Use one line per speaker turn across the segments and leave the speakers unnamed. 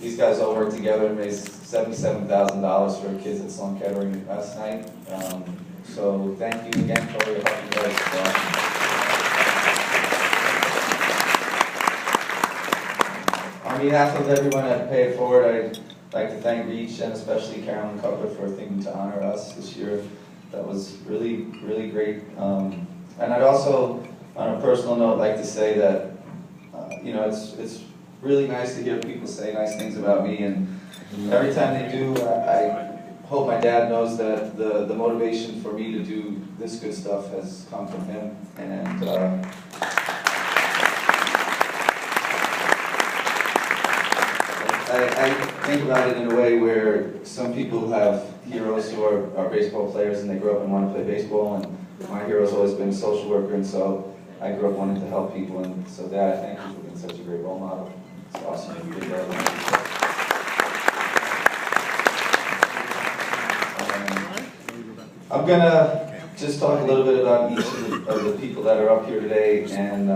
these guys all worked together and raised $77,000 for kids at Sloan Kettering last night. So thank you again for your help, you guys. On behalf of everyone at Pay It Forward, I'd like to thank Reach and especially Carolyn Cutler for thinking to honor us this year. That was really, really great. And I'd also, on a personal note, like to say that you know, it's really nice to hear people say nice things about me, and every time they do, I hope my dad knows that the motivation for me to do this good stuff has come from him. And I think about it in a way where some people have heroes who are baseball players and they grow up and want to play baseball, and my hero's always been a social worker, and so I grew up wanting to help people, and so Dad, I thank you for being such a great role model. It's awesome. I'm gonna just talk a little bit about each of the people that are up here today, and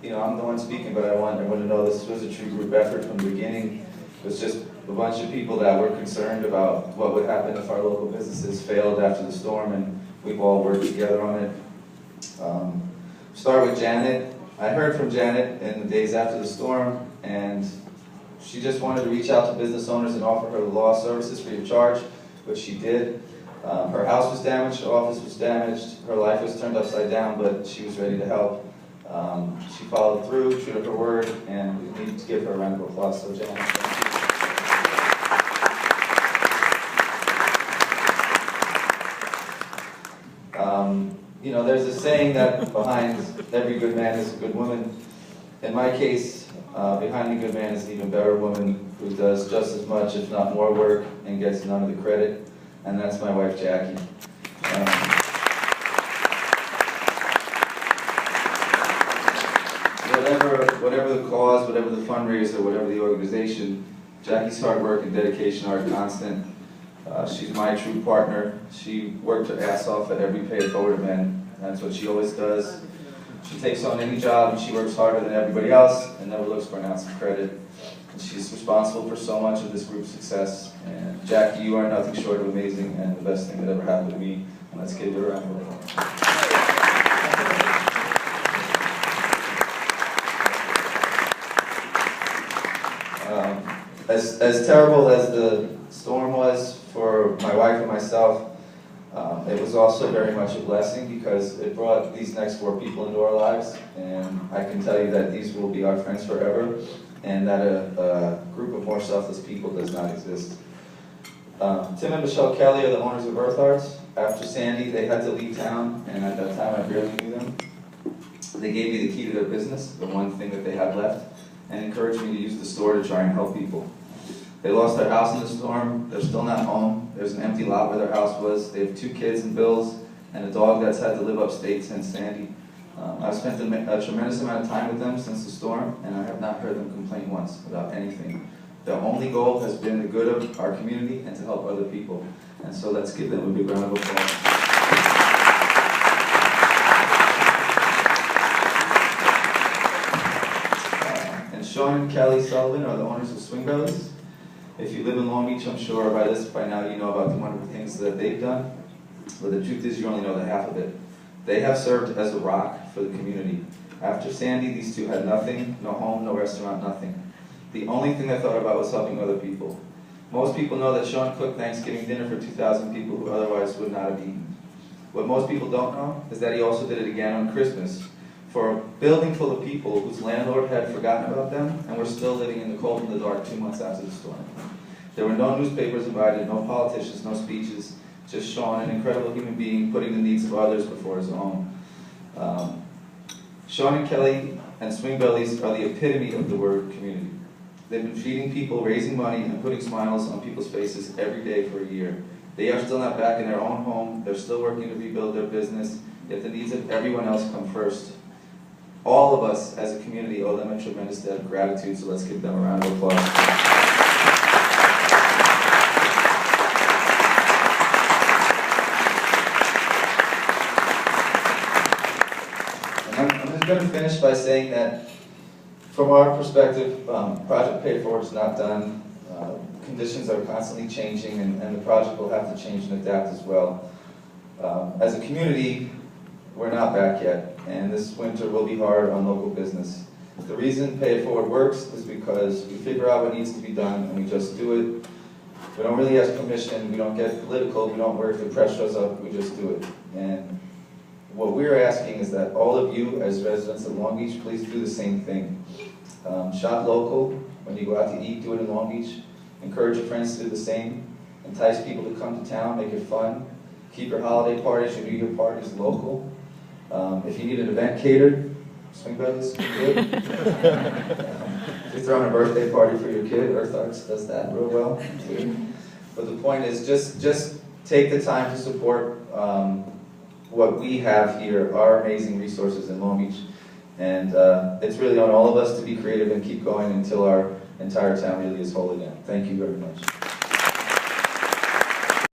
you know, I'm the one speaking, but I want everyone to know this was a true group effort from the beginning. It was just a bunch of people that were concerned about what would happen if our local businesses failed after the storm, and we've all worked together on it. Start with Janet. I heard from Janet in the days after the storm, and she just wanted to reach out to business owners and offer her law services free of charge, which she did. Her house was damaged, her office was damaged, her life was turned upside down, but she was ready to help. She followed through, true to her word, and we need to give her a round of applause. So Janet, thank you. You know, there's a saying that behind every good man is a good woman. In my case, behind a good man is an even better woman who does just as much, if not more work, and gets none of the credit, and that's my wife, Jackie. Whatever the cause, whatever the fundraiser, whatever the organization, Jackie's hard work and dedication are constant. She's my true partner. She worked her ass off at every Pay It Forward event. That's what she always does. She takes on any job and she works harder than everybody else and never looks for an ounce of credit. And she's responsible for so much of this group's success. And Jackie, you are nothing short of amazing and the best thing that ever happened to me. And let's give her a round of applause. As terrible as the storm was for my wife and myself, it was also very much a blessing because it brought these next 4 people into our lives, and I can tell you that these will be our friends forever, and that a group of more selfless people does not exist. Tim and Michelle Kelly are the owners of Earth Arts. After Sandy, they had to leave town, and at that time I barely knew them. They gave me the key to their business, the one thing that they had left, and encouraged me to use the store to try and help people. They lost their house in the storm. They're still not home. There's an empty lot where their house was. They have 2 kids and bills and a dog that's had to live upstate since Sandy. I've spent a tremendous amount of time with them since the storm, and I have not heard them complain once about anything. Their only goal has been the good of our community and to help other people. And so let's give them a big round of applause. Sean and Kelly Sullivan are the owners of Swing Bellies. If you live in Long Beach, I'm sure by now you know about the wonderful things that they've done. But the truth is you only know the half of it. They have served as a rock for the community. After Sandy, these 2 had nothing, no home, no restaurant, nothing. The only thing I thought about was helping other people. Most people know that Sean cooked Thanksgiving dinner for 2,000 people who otherwise would not have eaten. What most people don't know is that he also did it again on Christmas for a building full of people whose landlord had forgotten about them and were still living in the cold and the dark 2 months after the storm. There were no newspapers invited, no politicians, no speeches, just Sean, an incredible human being, putting the needs of others before his own. Sean and Kelly and Swing Bellies are the epitome of the word community. They've been feeding people, raising money, and putting smiles on people's faces every day for a year. They are still not back in their own home. They're still working to rebuild their business, yet the needs of everyone else come first. All of us as a community owe them a tremendous debt of gratitude, so let's give them a round of applause. And I'm just going to finish by saying that from our perspective, Project Pay It Forward is not done. Conditions are constantly changing, and the project will have to change and adapt as well. As a community, we're not back yet, and this winter will be hard on local business. The reason Pay It Forward works is because we figure out what needs to be done, and we just do it. We don't really ask permission, we don't get political, we don't work if the press shows up, we just do it. And what we're asking is that all of you, as residents of Long Beach, please do the same thing. Shop local. When you go out to eat, do it in Long Beach. Encourage your friends to do the same. Entice people to come to town, make it fun. Keep your holiday parties, your New Year parties local. If you need an event catered, swing by this, do it. If you're throwing a birthday party for your kid, Earth Arts does that real well too. But the point is, just take the time to support what we have here, our amazing resources in Long Beach. And it's really on all of us to be creative and keep going until our entire town really is whole again. Thank you very much.